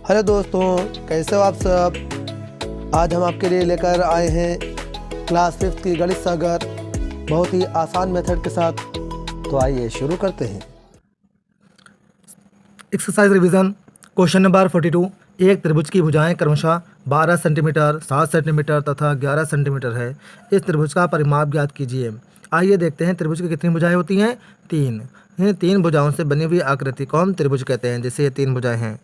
Hello दोस्तों, कैसे हो आप सब। आज हम आपके लिए लेकर आए हैं क्लास 5th की गणित सागर बहुत ही आसान मेथड के साथ। तो आइए शुरू करते हैं। Exercise revision question number 42। एक त्रिभुज की भुजाएं क्रमशः 12 सेंटीमीटर, 7 सेंटीमीटर तथा 11 सेंटीमीटर है। इस त्रिभुज का परिमाप ज्ञात कीजिए। आइए देखते हैं त्रिभुज की कितनी भुजाएं होती हैं। 3। इन 3 भुजाओं से बनी हुई आकृति को हम त्रिभुज कहते हैं। जैसे ये 3 भुजाएं हैं,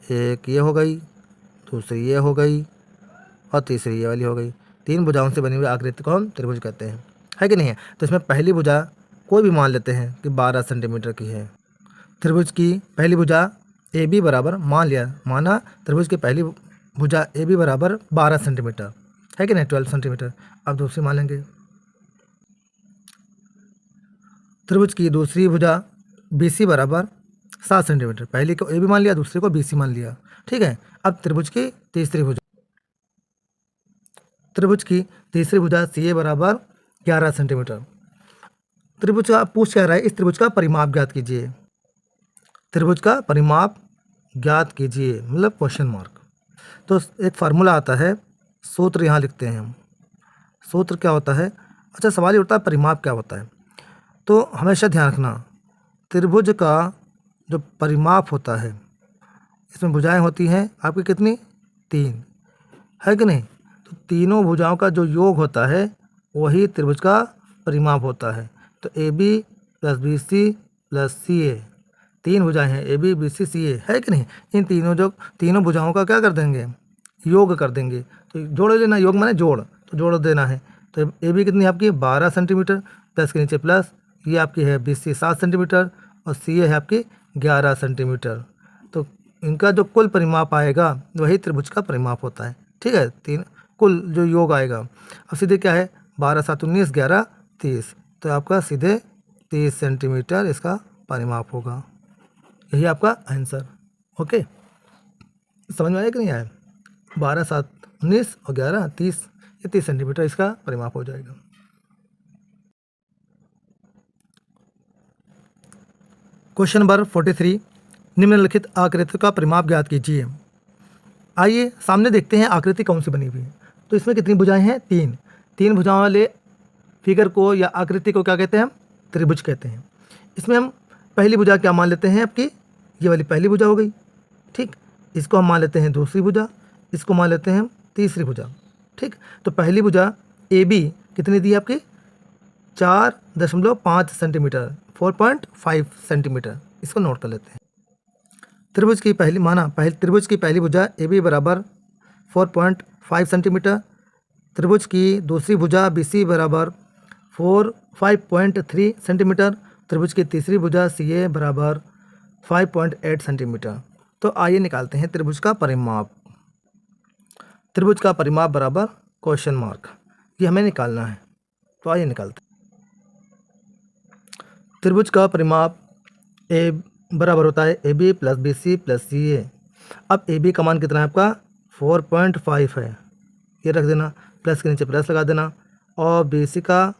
एक ये हो गई, दूसरी ये हो गई और तीसरी ये वाली हो गई। 3 भुजाओं से बनी हुई आकृति को हम त्रिभुज कहते हैं, है कि नहीं है। तो इसमें पहली भुजा कोई भी मान लेते हैं कि 12 सेंटीमीटर की है। त्रिभुज की पहली भुजा ए बी बराबर माना त्रिभुज की पहली भुजा ए बी बराबर 12 सेंटीमीटर, है कि नहीं, 12 सेंटीमीटर। अब दूसरी मान लेंगे। त्रिभुज की दूसरी भुजा बी सी बराबर 7 सेंटीमीटर। पहली को ए बी मान लिया, दूसरी को बी सी मान लिया, ठीक है। अब त्रिभुज की तीसरी भुजा सी ए बराबर 11 सेंटीमीटर। त्रिभुज का पूछ क्या रहा है, इस त्रिभुज का परिमाप ज्ञात कीजिए। त्रिभुज का परिमाप ज्ञात कीजिए मतलब क्वेश्चन मार्क। तो एक फार्मूला आता है, सूत्र यहाँ लिखते हैं हम। सूत्र क्या होता है, अच्छा सवाल ये उठता है परिमाप क्या होता है। तो हमेशा ध्यान रखना, त्रिभुज का जो परिमाप होता है, इसमें भुजाएं होती हैं आपकी कितनी, 3, है कि नहीं। तो तीनों भुजाओं का जो योग होता है वही त्रिभुज का परिमाप होता है। तो A B plus B C plus C A, 3 भुजाएं हैं, ए बी बी सी सी ए, है कि नहीं। इन तीनों भुजाओं का क्या कर देंगे, योग कर देंगे। तो जोड़ लेना, योग माने जोड़, तो जोड़ देना है। तो ए बी कितनी आपकी 12 सेंटीमीटर, प्लस के नीचे प्लस, ये आपकी है बी सी 7 सेंटीमीटर और सी ए है आपकी 11 सेंटीमीटर। तो इनका जो कुल परिमाप आएगा वही त्रिभुज का परिमाप होता है, ठीक है। 3 कुल जो योग आएगा। अब सीधे क्या है, 12 7 19 11 30, तो आपका सीधे 30 सेंटीमीटर इसका परिमाप होगा। यही आपका आंसर। ओके, समझ में आया कि नहीं आया। 12 7 19 और 11 30, ये 30 सेंटीमीटर इसका परिमाप हो जाएगा। Question number 43। निम्नलिखित आकृति का परिमाप ज्ञात कीजिए। आइए सामने देखते हैं आकृति कौन सी बनी हुई है। तो इसमें कितनी भुजाएं हैं, 3 भुजाओं वाले फिगर को या आकृति को क्या कहते हैं, हम त्रिभुज कहते हैं। इसमें हम पहली भुजा क्या मान लेते हैं आपकी, ये वाली पहली भुजा हो गई, ठीक। इसको हम मान लेते हैं दूसरी भुजा, इसको मान लेते हैं हम तीसरी भुजा, ठीक। तो पहली भुजा ए बी कितनी दी आपकी 4.5 सेंटीमीटर, 4.5 सेंटीमीटर, इसको नोट कर लेते हैं। त्रिभुज की पहली भुजा ए बी बराबर 4.5 सेंटीमीटर। त्रिभुज की दूसरी भुजा बी सी बराबर 5.3 सेंटीमीटर। त्रिभुज की तीसरी भुजा सी ए बराबर 5.8 सेंटीमीटर। तो आइए निकालते हैं त्रिभुज का परिमाप। त्रिभुज का परिमाप बराबर क्वेश्चन मार्क, ये हमें निकालना है। तो आइए निकालते हैं। त्रिभुज का परिमाप ए बराबर होता है A B plus B C plus C A. अब ए बी का मान कितना है आपका 4.5 है, ये रख देना, प्लस के नीचे प्लस लगा देना। और बी सी का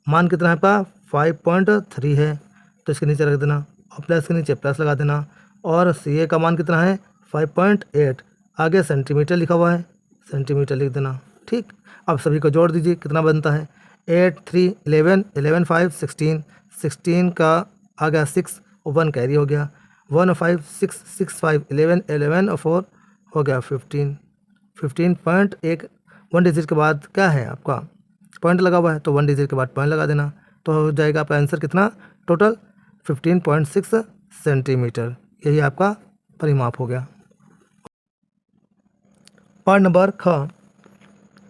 मान कितना है आपका 5.3 है, तो इसके नीचे रख देना और प्लस के नीचे प्लस लगा देना। और सी ए का मान कितना है 5.8, आगे सेंटीमीटर लिखा हुआ है, सेंटीमीटर लिख देना, ठीक। अब सभी को जोड़ दीजिए, कितना बनता है 8 3 11 11 5 16, 16 का आ गया 6 और 1 कैरी हो गया, 1 और 5 6 6 5 11 11 और 4 हो गया 15, 15.1। 1 डिजिट के बाद क्या है आपका पॉइंट लगा हुआ है, तो 1 डिजिट के बाद पॉइंट लगा देना, तो हो जाएगा आपका आंसर कितना, टोटल 15.6 सेंटीमीटर। यही आपका परिमाप हो गया। पार्ट नंबर ख।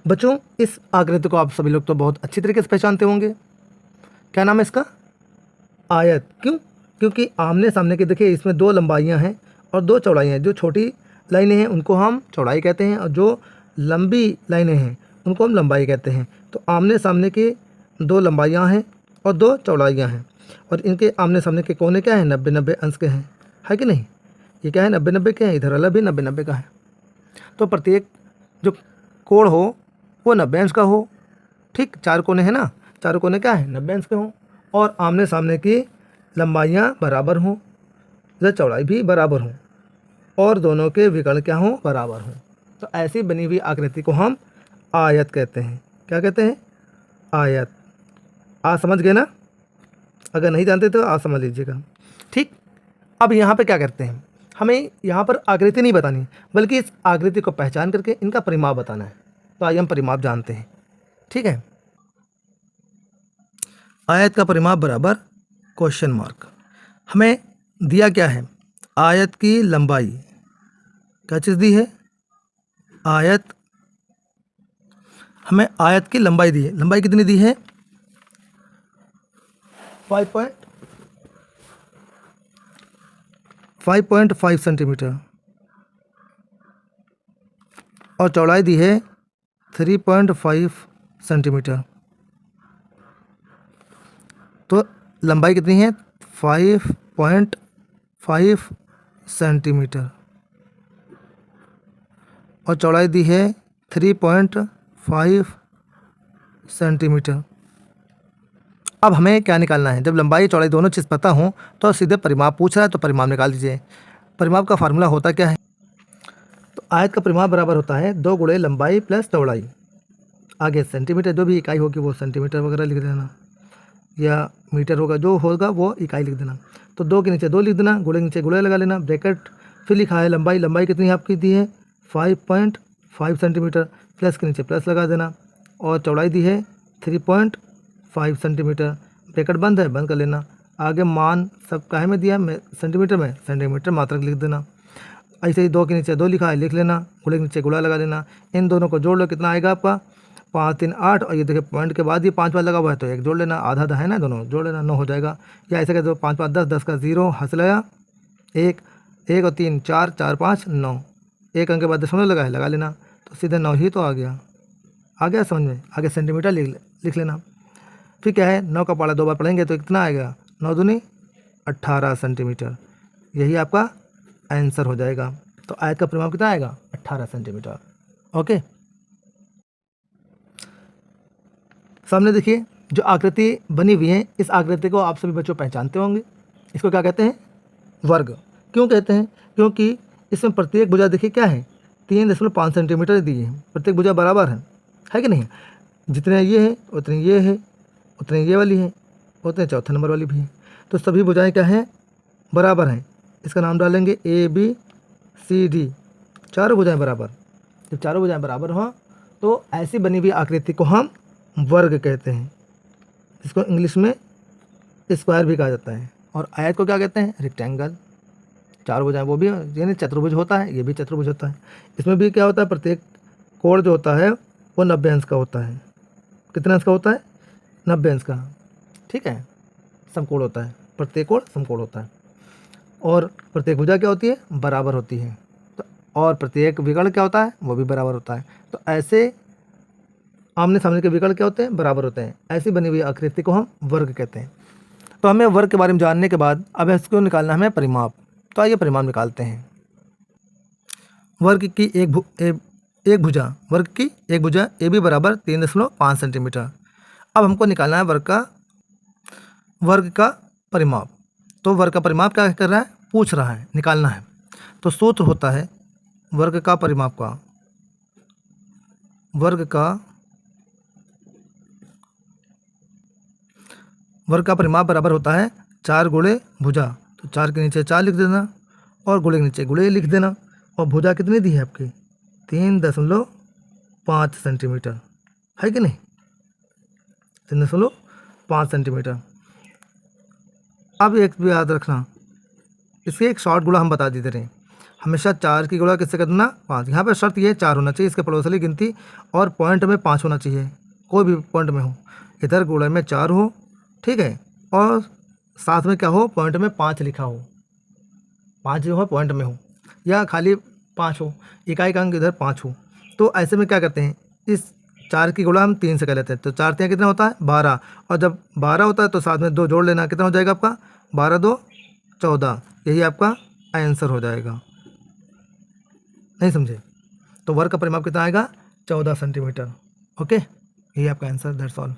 बच्चों, इस आकृति को आप सभी लोग तो बहुत अच्छी तरीके से पहचानते होंगे। क्या नाम है इसका, आयत। क्यों, क्योंकि आमने सामने के देखिए इसमें 2 लंबाइयाँ हैं और 2 चौड़ाइयाँ हैं। जो छोटी लाइनें हैं उनको हम चौड़ाई कहते हैं और जो लंबी लाइनें हैं उनको हम लंबाई कहते हैं। तो आमने सामने के 2 लंबाइयाँ हैं और 2 चौड़ाइयाँ हैं, और इनके आमने सामने के कोने क्या हैं 90-90 अंश के हैं, है कि नहीं। ये क्या है 90-90 के हैं, इधर वाला भी 90-90 का है। तो प्रत्येक जो कोण हो वो 90 अंश का हो, ठीक। 4 कोने हैं ना, 4 कोने क्या है 90 अंश के हों, और आमने सामने की लंबाइयाँ बराबर हों, चौड़ाई भी बराबर हों, और दोनों के विकर्ण क्या हों, बराबर हों। तो ऐसी बनी हुई आकृति को हम आयत कहते हैं। क्या कहते हैं? आयत। आज समझ गए ना? अगर नहीं जानते तो आज समझ लीजिएगा। ठीक। अब यहाँ पे क्या करते हैं, हमें यहाँ पर आकृति नहीं बतानी, बल्कि इस आकृति को पहचान करके इनका परिमाप बताना है। तो आइए हम परिमाप जानते हैं। ठीक है। आयत का परिमाप बराबर क्वेश्चन मार्क। हमें दिया क्या है? आयत की लंबाई। क्या चीज़ दी है? आयत। हमें आयत की लंबाई दी है। लंबाई कितनी दी है? 5.5 सेंटीमीटर और चौड़ाई दी है 3.5 सेंटीमीटर। तो लंबाई कितनी है? 5.5 सेंटीमीटर और चौड़ाई दी है 3.5 सेंटीमीटर। अब हमें क्या निकालना है? जब लंबाई चौड़ाई दोनों चीज़ पता हो तो सीधे परिमाप पूछ रहा है, तो परिमाप निकाल दीजिए। परिमाप का फार्मूला होता क्या है? तो आयत का परिमाप बराबर होता है 2 गुणे लंबाई प्लस चौड़ाई। आगे सेंटीमीटर जो भी इकाई होगी वो सेंटीमीटर वगैरह लिख देना, या मीटर होगा जो होगा वो इकाई लिख देना। तो 2 के नीचे 2 लिख देना, गुणे के नीचे गुणे लगा लेना, ब्रैकेट। फिर लिखा है लंबाई। लंबाई कितनी आपकी दी है? 5.5 सेंटीमीटर, प्लस के नीचे प्लस लगा देना, और चौड़ाई दी है 3.5 सेंटीमीटर। ब्रैकेट बंद है, बंद कर लेना। आगे मान सब काहे में दिया? सेंटीमीटर में, सेंटीमीटर मात्रक लिख देना। ऐसे ही 2 के नीचे 2 लिखा है, लिख लेना, गुणे के नीचे गुणा लगा लेना। इन दोनों को जोड़ लो, कितना आएगा आपका? 5 3 8, और ये देखिए पॉइंट के बाद ये 5 बार लगा हुआ है तो 1 जोड़ लेना, आधा आधा है ना, दोनों जोड़ लेना, 9 हो जाएगा। या ऐसे कर दो, 5 5 10, 10 का 0 हंस लगा, 1 1 और 3 4, 4 5 9, 1 अंक के बाद दशमलव लगा है, लगा लेना, तो सीधे 9 ही तो आ गया। आ गया समझ में? आगे सेंटीमीटर लिख लेना। फिर क्या है? 9 का पढ़ा 2 बार पढ़ेंगे तो कितना आएगा? 9 दूनी 18 सेंटीमीटर। यही आपका आंसर हो जाएगा। तो आयत का परिमाप कितना आएगा? 18 सेंटीमीटर। ओके। सामने देखिए जो आकृति बनी हुई है, इस आकृति को आप सभी बच्चों पहचानते होंगे। इसको क्या कहते हैं? वर्ग। क्यों कहते हैं? क्योंकि इसमें प्रत्येक भुजा देखिए क्या है? 3.5 सेंटीमीटर दी है। प्रत्येक भुजा बराबर है कि नहीं? जितने ये है उतने ये है, उतने ये वाली है, उतने चौथा नंबर वाली भी है। तो सभी भुजाएं क्या हैं? बराबर हैं। इसका नाम डालेंगे ABCD। चारों भुजाएं बराबर। जब चारों भुजाएं बराबर हों तो ऐसी बनी हुई आकृति को हम वर्ग कहते हैं, जिसको इंग्लिश में स्क्वायर भी कहा जाता है। और आयत को क्या कहते हैं? रेक्टेंगल। चार भुजाएं वो भी, यानी चतुर्भुज होता है, ये भी चतुर्भुज होता है। इसमें भी क्या होता है? प्रत्येक कोण जो होता है वो 90 अंश का होता है। कितने अंश का होता है? 90 अंश का। ठीक है। समकोण होता है, प्रत्येक कोण समकोण होता है। और प्रत्येक भुजा क्या होती है? बराबर होती है। तो और प्रत्येक विकर्ण क्या होता है? वो भी बराबर होता है। तो ऐसे आमने सामने के विकर्ण क्या होते हैं? बराबर होते हैं। ऐसी बनी हुई आकृति को हम वर्ग कहते हैं। तो हमें वर्ग के बारे में जानने के बाद अब इसको निकालना है हमें परिमाप। तो आइए परिमाप निकालते हैं। वर्ग की एक भुजा, वर्ग की एक भुजा AB बराबर 3.5 सेंटीमीटर। अब हमको निकालना है वर्ग का परिमाप। तो वर्ग का परिमाप क्या कर रहा है? पूछ रहा है, निकालना है। तो सूत्र होता है वर्ग का परिमाप का, वर्ग का परिमाप बराबर होता है 4 गुणे भुजा। तो 4 के नीचे 4 लिख देना, और गुणे के नीचे गुणे लिख देना। और भुजा कितनी दी है आपकी? 3.5 सेंटीमीटर, है कि नहीं? 3.5 सेंटीमीटर। अब एक भी याद रखना, इसके एक शॉर्ट गुणा हम बता देते रहे। हमेशा 4 की गुणा किससे करना? 5। यहाँ पर शर्त ये 4 होना चाहिए, इसके पड़ोसली गिनती, और पॉइंट में 5 होना चाहिए, कोई भी पॉइंट में हो। इधर गुणे में 4 हो, ठीक है, और साथ में क्या हो? पॉइंट में 5 लिखा हो, 5 जो हो पॉइंट में हो, या खाली 5 हो, इकाई का अंक इधर 5 हो। तो ऐसे में क्या करते हैं? इस 4 की गुणा हम 3 से कर लेते हैं। तो 4 3 कितना होता है? 12। और जब 12 होता है तो साथ में 2 जोड़ लेना, कितना हो जाएगा आपका? 12 2 14। यही आपका आंसर हो जाएगा। नहीं समझे? तो वर्ग का परिमाप कितना आएगा? 14 सेंटीमीटर। ओके, यही आपका आंसर। That's all.